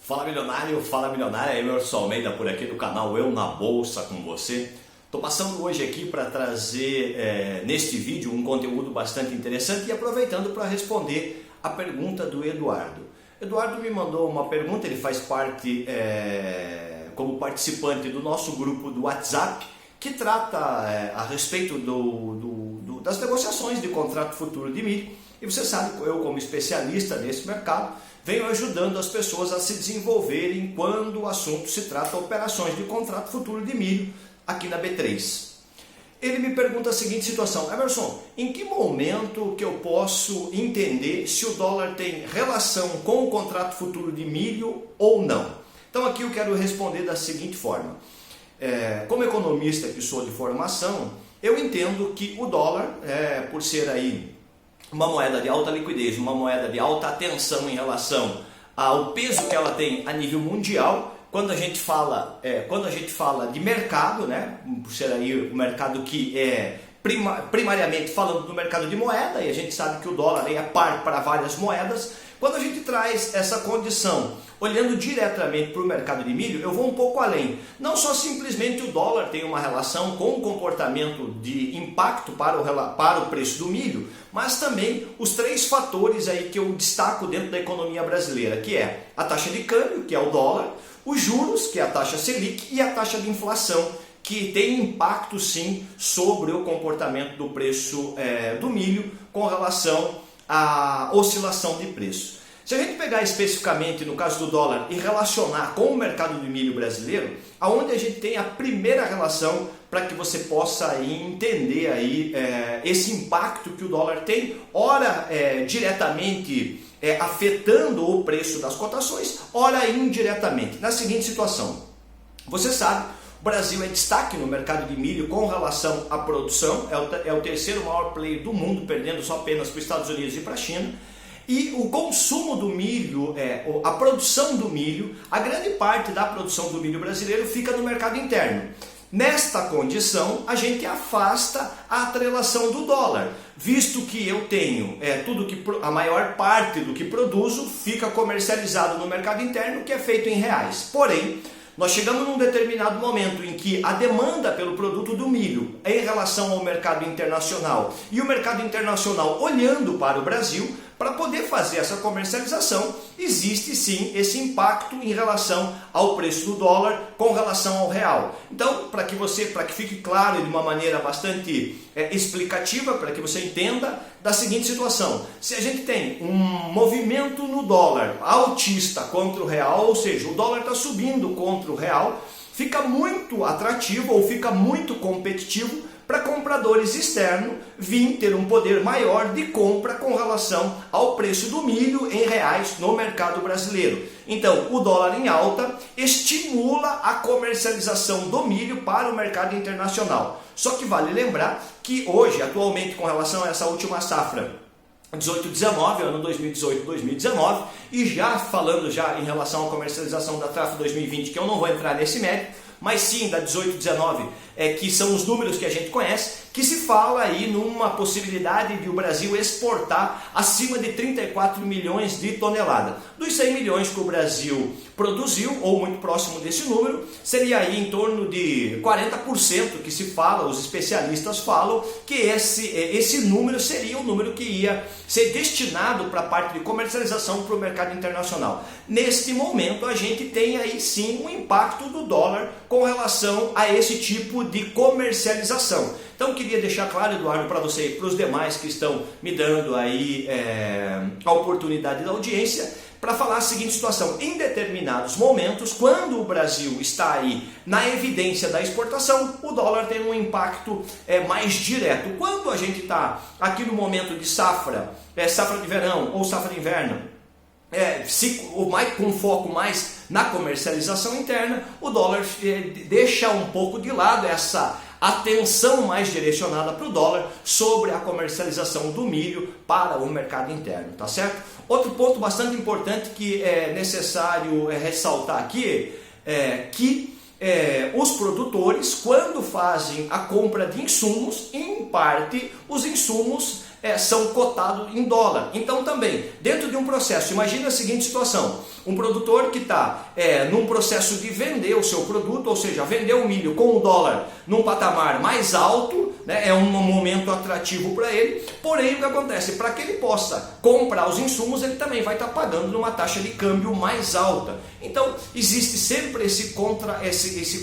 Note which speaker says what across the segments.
Speaker 1: Fala milionário, fala milionária, Emerson Almeida por aqui do canal Eu na Bolsa com você. Estou passando hoje aqui para trazer neste vídeo um conteúdo bastante interessante e aproveitando para responder a pergunta do Eduardo. Eduardo me mandou uma pergunta, ele faz parte como participante do nosso grupo do WhatsApp que trata a respeito das negociações de contrato futuro de milho. E você sabe, eu como especialista nesse mercado, venho ajudando as pessoas a se desenvolverem quando o assunto se trata de operações de contrato futuro de milho aqui na B3. Ele me pergunta a seguinte situação: Emerson, em que momento que eu posso entender se o dólar tem relação com o contrato futuro de milho ou não? Então aqui eu quero responder da seguinte forma. Como economista que sou de formação, eu entendo que o dólar, por ser aí uma moeda de alta liquidez, uma moeda de alta atenção em relação ao peso que ela tem a nível mundial, quando a gente fala de mercado, né, por ser aí o mercado que é primariamente falando do mercado de moeda, e a gente sabe que o dólar é par para várias moedas, quando a gente traz essa condição, olhando diretamente para o mercado de milho, eu vou um pouco além. Não só simplesmente o dólar tem uma relação com o comportamento de impacto para o preço do milho, mas também os três fatores aí que eu destaco dentro da economia brasileira, que é a taxa de câmbio, que é o dólar, os juros, que é a taxa Selic, e a taxa de inflação, que tem impacto sim sobre o comportamento do preço do milho com relação à oscilação de preço. Se a gente pegar especificamente no caso do dólar e relacionar com o mercado de milho brasileiro, aonde a gente tem a primeira relação para que você possa aí entender aí, esse impacto que o dólar tem, ora diretamente afetando o preço das cotações, ora indiretamente. Na seguinte situação, você sabe, o Brasil é destaque no mercado de milho com relação à produção, é o terceiro maior player do mundo, perdendo só apenas para os Estados Unidos e para a China. E o consumo do milho, a produção do milho, a grande parte da produção do milho brasileiro fica no mercado interno. Nesta condição, a gente afasta a atrelação do dólar, visto que eu tenho a maior parte do que produzo fica comercializado no mercado interno, que é feito em reais. Porém, nós chegamos num determinado momento em que a demanda pelo produto do milho em relação ao mercado internacional e o mercado internacional olhando para o Brasil, para poder fazer essa comercialização, existe sim esse impacto em relação ao preço do dólar com relação ao real. Então, para que fique claro de uma maneira bastante explicativa, para que você entenda da seguinte situação: se a gente tem um movimento no dólar altista contra o real, ou seja, o dólar está subindo contra o real, fica muito atrativo ou fica muito competitivo para compradores externos vir ter um poder maior de compra com relação ao preço do milho em reais no mercado brasileiro. Então, o dólar em alta estimula a comercialização do milho para o mercado internacional. Só que vale lembrar que hoje, atualmente, com relação a essa última safra 18-19, ano 2018-2019, e já falando em relação à comercialização da safra 2020, que eu não vou entrar nesse mérito, mas sim da 18-19, que são os números que a gente conhece, que se fala aí numa possibilidade de o Brasil exportar acima de 34 milhões de toneladas. Dos 100 milhões que o Brasil produziu, ou muito próximo desse número, seria aí em torno de 40% que se fala, os especialistas falam, que esse número seria o número que ia ser destinado para a parte de comercialização para o mercado internacional. Neste momento, a gente tem aí sim um impacto do dólar com relação a esse tipo de comercialização. Então, queria deixar claro, Eduardo, para você e para os demais que estão me dando aí a oportunidade da audiência, para falar a seguinte situação: em determinados momentos, quando o Brasil está aí na evidência da exportação, o dólar tem um impacto mais direto. Quando a gente está aqui no momento de safra de verão ou safra de inverno, com foco mais na comercialização interna, o dólar deixa um pouco de lado essa atenção mais direcionada para o dólar sobre a comercialização do milho para o mercado interno, tá certo? Outro ponto bastante importante que é necessário ressaltar aqui é que os produtores, quando fazem a compra de insumos, em parte os insumos são cotados em dólar. Então também, dentro de um processo, imagina a seguinte situação, um produtor que está num processo de vender o seu produto, ou seja, vender o milho com o dólar num patamar mais alto, né, é um momento atrativo para ele, porém o que acontece? Para que ele possa comprar os insumos, ele também vai estar pagando numa taxa de câmbio mais alta. Então existe sempre esse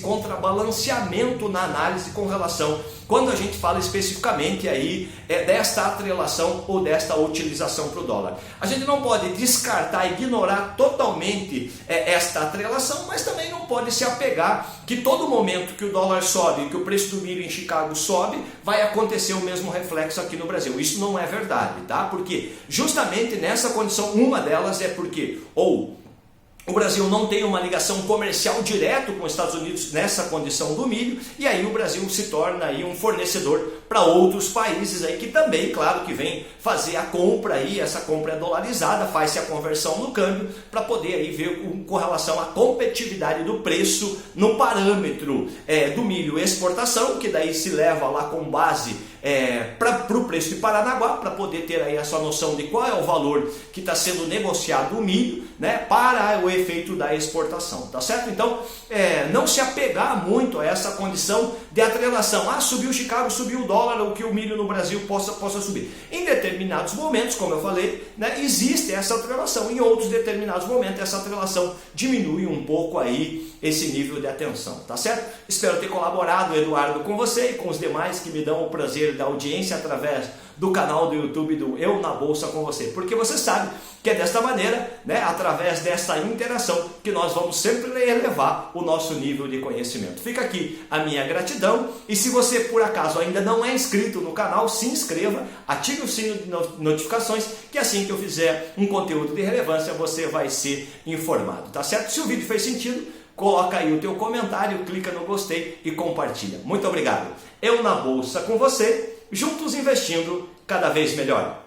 Speaker 1: contrabalanceamento na análise com relação, quando a gente fala especificamente aí desta atrelação ou desta utilização para o dólar. A gente não pode descartar, ignorar totalmente esta atrelação, mas também não pode se apegar que todo momento que o dólar sobe, que o preço do milho em Chicago sobe, vai acontecer o mesmo reflexo aqui no Brasil. Isso não é verdade, tá? Porque justamente nessa condição, uma delas é porque o Brasil não tem uma ligação comercial direto com os Estados Unidos nessa condição do milho, e aí o Brasil se torna aí um fornecedor para outros países aí que também, claro, que vem fazer a compra aí, essa compra é dolarizada, faz-se a conversão no câmbio para poder aí ver com relação à competitividade do preço no parâmetro do milho exportação, que daí se leva lá com base para o preço de Paranaguá, para poder ter aí essa noção de qual é o valor que está sendo negociado o milho, né, para o efeito da exportação, tá certo? Então, não se apegar muito a essa condição de atrelação, subiu Chicago, subiu o dólar, ou que o milho no Brasil possa subir. Em determinados momentos, como eu falei, né, existe essa atrelação, em outros determinados momentos essa atrelação diminui um pouco aí esse nível de atenção, tá certo? Espero ter colaborado, Eduardo, com você e com os demais que me dão o prazer da audiência através do canal do YouTube do Eu na Bolsa com você, porque você sabe que é desta maneira, né, através dessa interação, que nós vamos sempre elevar o nosso nível de conhecimento. Fica aqui a minha gratidão, e se você por acaso ainda não é inscrito no canal, se inscreva, ative o sino de notificações, que assim que eu fizer um conteúdo de relevância, você vai ser informado, tá certo? Se o vídeo fez sentido, coloca aí o teu comentário, clica no gostei e compartilha. Muito obrigado. Eu na Bolsa com você, juntos investindo cada vez melhor.